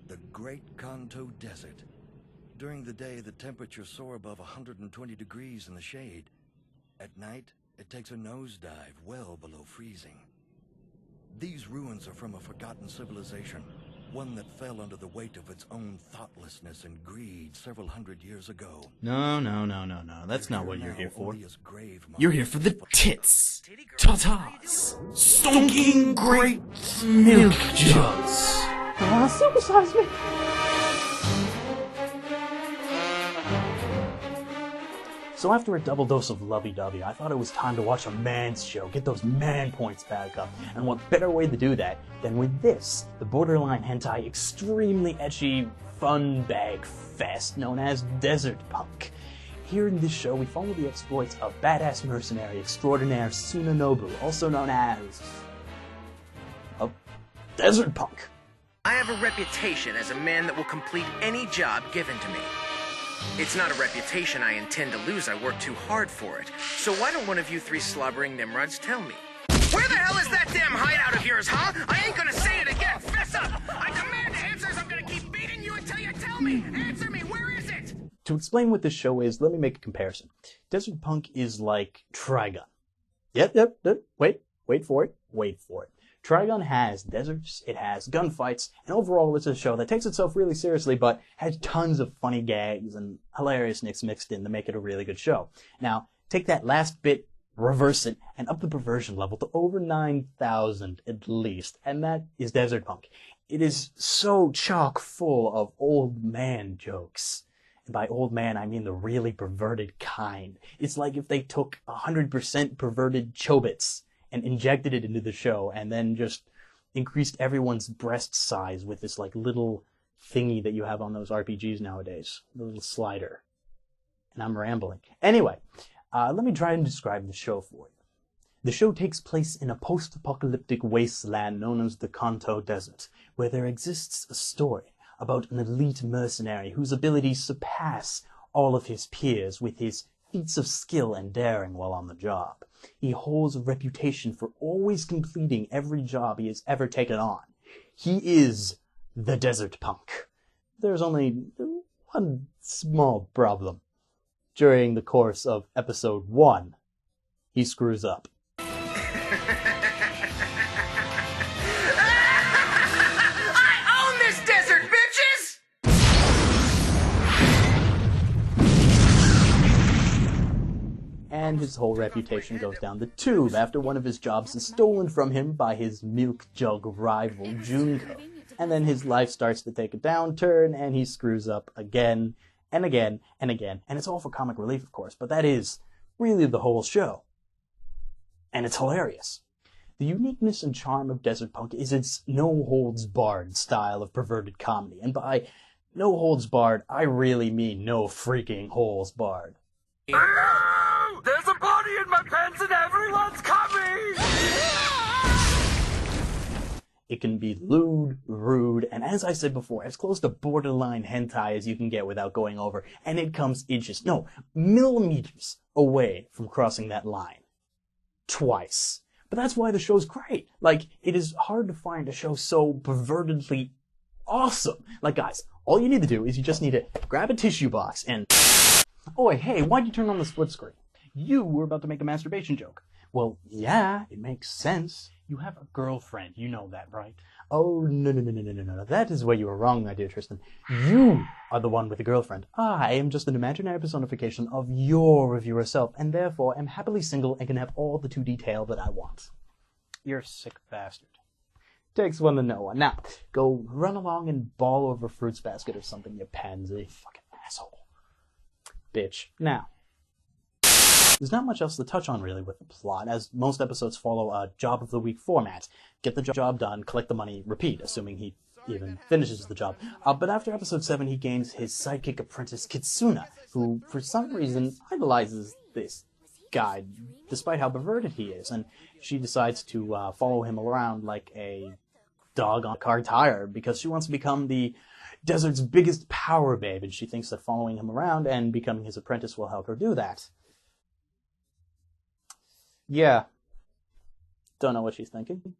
The Great Kanto Desert. During the day, the temperatures soar above 120 degrees in the shade. At night, it takes a nosedive well below freezing. These ruins are from a forgotten civilization, one that fell under the weight of its own thoughtlessness and greed several hundred years ago. No. That's not what you're here for. You're here for the tits, tatas, stonking great milk jugs. Supersize me! So after a double dose of lovey-dovey, I thought it was time to watch a man's show, get those man points back up. And what better way to do that than with this, the borderline hentai extremely ecchi fun bag fest known as Desert Punk. Here in this show, we follow the exploits of badass mercenary extraordinaire Tsunenobu, also known as a Desert Punk. I have a reputation as a man that will complete any job given to me. It's not a reputation I intend to lose. I work too hard for it. So why don't one of you three slobbering Nimrods tell me? Where the hell is that damn hideout of yours, huh? I ain't gonna say it again. Fess up! I command answers. I'm gonna keep beating you until you tell me. Answer me. Where is it? To explain what this show is, let me make a comparison. Desert Punk is like Trigun. Yep. Wait for it. Trigun has deserts, it has gunfights, and overall it's a show that takes itself really seriously, but has tons of funny gags and hilariousness mixed in to make it a really good show. Now, take that last bit, reverse it, and up the perversion level to over 9,000 at least, and that is Desert Punk. It is so chock full of old man jokes. And by old man, I mean the really perverted kind. It's like if they took 100% perverted Chobits and injected it into the show, and then just increased everyone's breast size with this like little thingy that you have on those RPGs nowadays, the little slider. And I'm rambling. Anyway, let me try and describe the show for you. The show takes place in a post-apocalyptic wasteland known as the Kanto Desert, where there exists a story about an elite mercenary whose abilities surpass all of his peers with his feats of skill and daring while on the job. He holds a reputation for always completing every job he has ever taken on. He is the Desert Punk. There's only one small problem. During the course of episode 1, he screws up. And his whole reputation goes down the tube after one of his jobs is stolen from him by his milk jug rival, Junko. And then his life starts to take a downturn, and he screws up again, and again, and again. And it's all for comic relief, of course, but that is really the whole show. And it's hilarious. The uniqueness and charm of Desert Punk is its no-holds-barred style of perverted comedy. And by no-holds-barred, I really mean no freaking holes-barred. There's a body in my pants and everyone's coming! It can be lewd, rude, and as I said before, as close to borderline hentai as you can get without going over, and it comes inches, no, millimeters away from crossing that line. Twice. But that's why the show's great. Like, it is hard to find a show so pervertedly awesome. Like, guys, all you need to do is you just need to grab a tissue box and... Oh, hey, why'd you turn on the split screen? You were about to make a masturbation joke. Well, yeah, it makes sense. You have a girlfriend, you know that, right? Oh, no. That is where you were wrong, my dear Tristan. You are the one with a girlfriend. I am just an imaginary personification of your reviewer self, and therefore am happily single and can have all the 2D detail that I want. You're a sick bastard. Takes one to know one. Now, go run along and bawl over a fruits basket or something, you pansy. Fucking asshole. Bitch. Now, there's not much else to touch on really with the plot, as most episodes follow a job of the week format. Get the job done, collect the money, repeat, assuming he even finishes the job. But after episode 7, he gains his sidekick apprentice Kitsuna, who for some reason idolizes this guy, despite how perverted he is, and she decides to follow him around like a dog on a car tire, because she wants to become the desert's biggest power babe, and she thinks that following him around and becoming his apprentice will help her do that. Yeah. Don't know what she's thinking.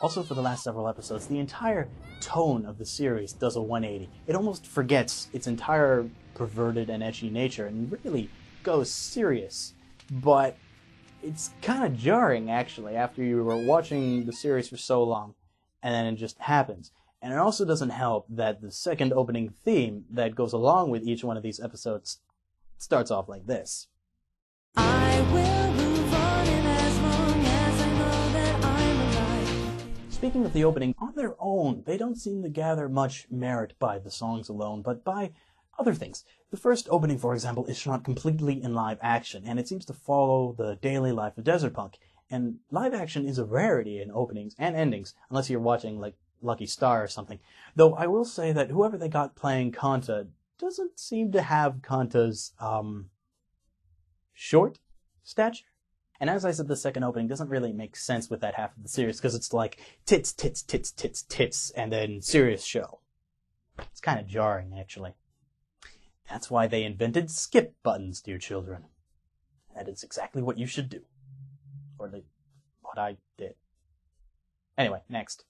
Also, for the last several episodes, the entire tone of the series does a 180. It almost forgets its entire perverted and ecchi nature and really goes serious. But it's kind of jarring, actually, after you were watching the series for so long, and then it just happens. And it also doesn't help that the second opening theme that goes along with each one of these episodes starts off like this. I will move on, and as long as I know that I'm alive. Speaking of the opening, on their own, they don't seem to gather much merit by the songs alone, but by other things. The first opening, for example, is shot completely in live action, and it seems to follow the daily life of Desert Punk. And live action is a rarity in openings and endings, unless you're watching, like, Lucky Star or something. Though I will say that whoever they got playing Kanta doesn't seem to have Kanta's, short stature. And as I said, the second opening doesn't really make sense with that half of the series, because it's like tits, tits, tits, tits, tits, and then serious show. It's kind of jarring, actually. That's why they invented skip buttons, dear children. That is exactly what you should do. Or what I did. Anyway, next.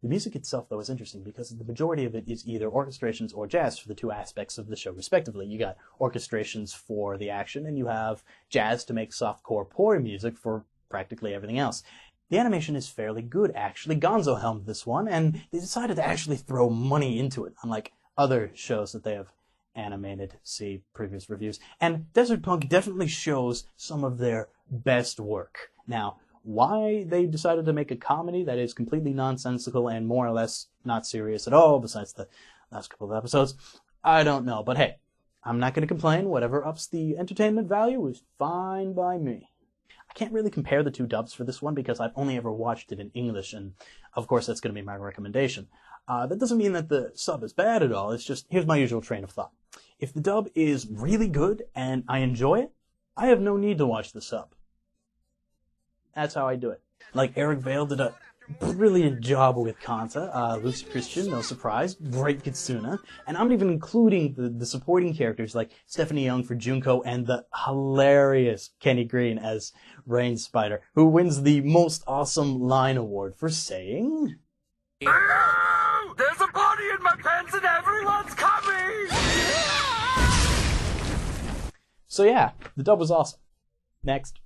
The music itself, though, is interesting because the majority of it is either orchestrations or jazz for the two aspects of the show, respectively. You got orchestrations for the action, and you have jazz to make softcore pori music for practically everything else. The animation is fairly good, actually. Gonzo helmed this one, and they decided to actually throw money into it, unlike other shows that they have animated. See previous reviews. And Desert Punk definitely shows some of their best work. Now, why they decided to make a comedy that is completely nonsensical and more or less not serious at all, besides the last couple of episodes, I don't know. But hey, I'm not going to complain. Whatever ups the entertainment value is fine by me. I can't really compare the two dubs for this one because I've only ever watched it in English, and of course that's going to be my recommendation. That doesn't mean that the sub is bad at all. It's just, here's my usual train of thought. If the dub is really good and I enjoy it, I have no need to watch the sub. That's how I do it. Like, Eric Vale did a brilliant job with Kanta. Lucy Christian, no surprise. Great Kitsuna. And I'm even including the supporting characters like Stephanie Young for Junko and the hilarious Kenny Green as Rain Spider, who wins the most awesome line award for saying... There's a body in my pants and everyone's coming! So yeah, the dub was awesome. Next.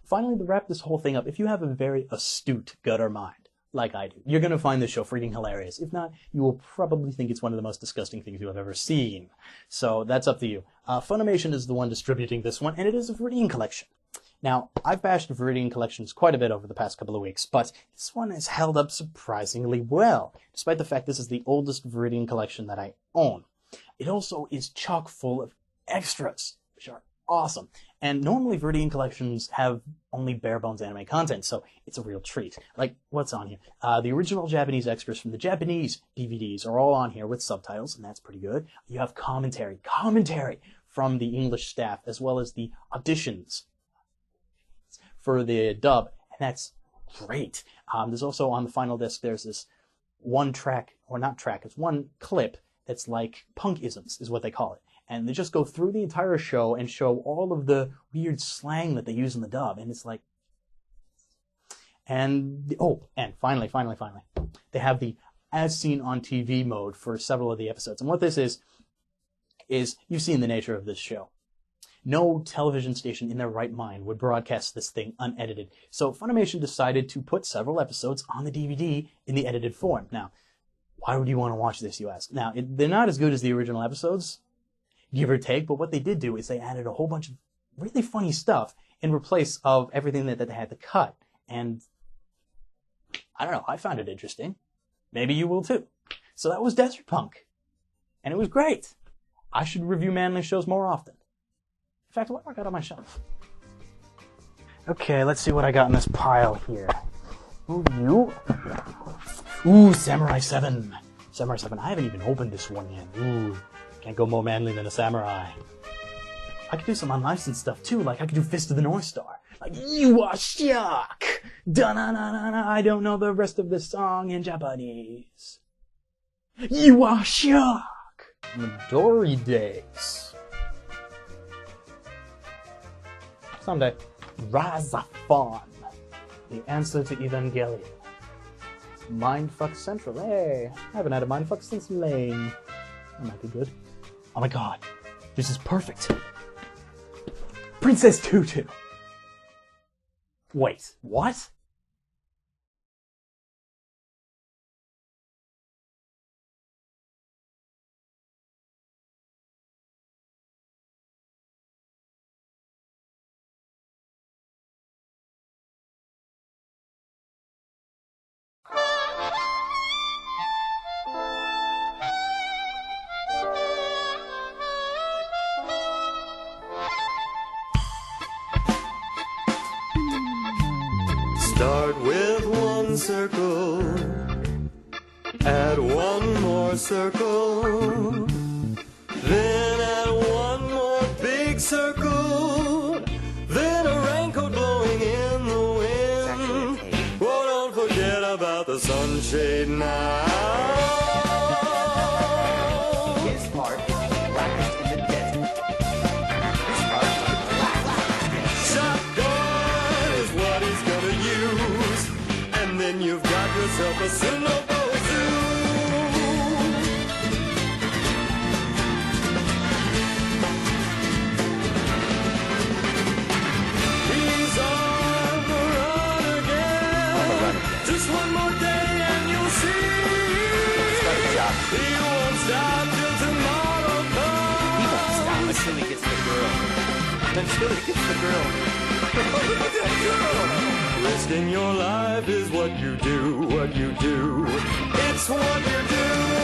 Finally, to wrap this whole thing up, if you have a very astute gutter mind, like I do, you're going to find this show freaking hilarious. If not, you will probably think it's one of the most disgusting things you have ever seen. So that's up to you. Funimation is the one distributing this one, and it is a Viridian collection. Now, I've bashed Viridian collections quite a bit over the past couple of weeks, but this one has held up surprisingly well, despite the fact this is the oldest Viridian collection that I own. It also is chock full of extras, which are awesome. And normally Viridian collections have only bare bones anime content, so it's a real treat. Like, what's on here? The original Japanese extras from the Japanese DVDs are all on here with subtitles, and that's pretty good. You have commentary from the English staff, as well as the auditions for the dub, and that's great. There's also on the final disc, there's this one track, or not track, it's one clip that's like punk-isms, is what they call it. And they just go through the entire show and show all of the weird slang that they use in the dub. And it's like... And finally, they have the as seen on TV mode for several of the episodes. And what this is you've seen the nature of this show. No television station in their right mind would broadcast this thing unedited. So Funimation decided to put several episodes on the DVD in the edited form. Now, why would you want to watch this, you ask? Now, they're not as good as the original episodes, give or take, but what they did do is they added a whole bunch of really funny stuff in place of everything that they had to cut. And I don't know, I found it interesting. Maybe you will too. So that was Desert Punk. And it was great. I should review manly shows more often. In fact, what do I got on my shelf? Okay, let's see what I got in this pile here. Ooh, Samurai 7. Samurai 7. I haven't even opened this one yet. Ooh. Can't go more manly than a samurai. I could do some unlicensed stuff too, like I could do Fist of the North Star. Like, you are shock! Da-na-na-na-na, I don't know the rest of the song in Japanese. You are shock! Midori Days. Someday. Razafon. The answer to Evangelion. Mindfuck Central. Hey, I haven't had a Mindfuck since Lane. That might be good. Oh my god. This is perfect. Princess Tutu. Wait, what? Start with one circle, add one more circle, then add one more big circle, then a raincoat blowing in the wind. Oh, don't forget about the sunshade now. His part is the blackest in the desert. This part is the blackest. Shotgun is what he's gonna use, and then you've got yourself a Cinnabon Zoo. He's on the run again. Just one more day and you'll see. He won't stop till tomorrow comes. He won't stop until he gets the girl. Until he gets the girl. Look at that girl! Risking your life is what you do, what you do. It's what you do.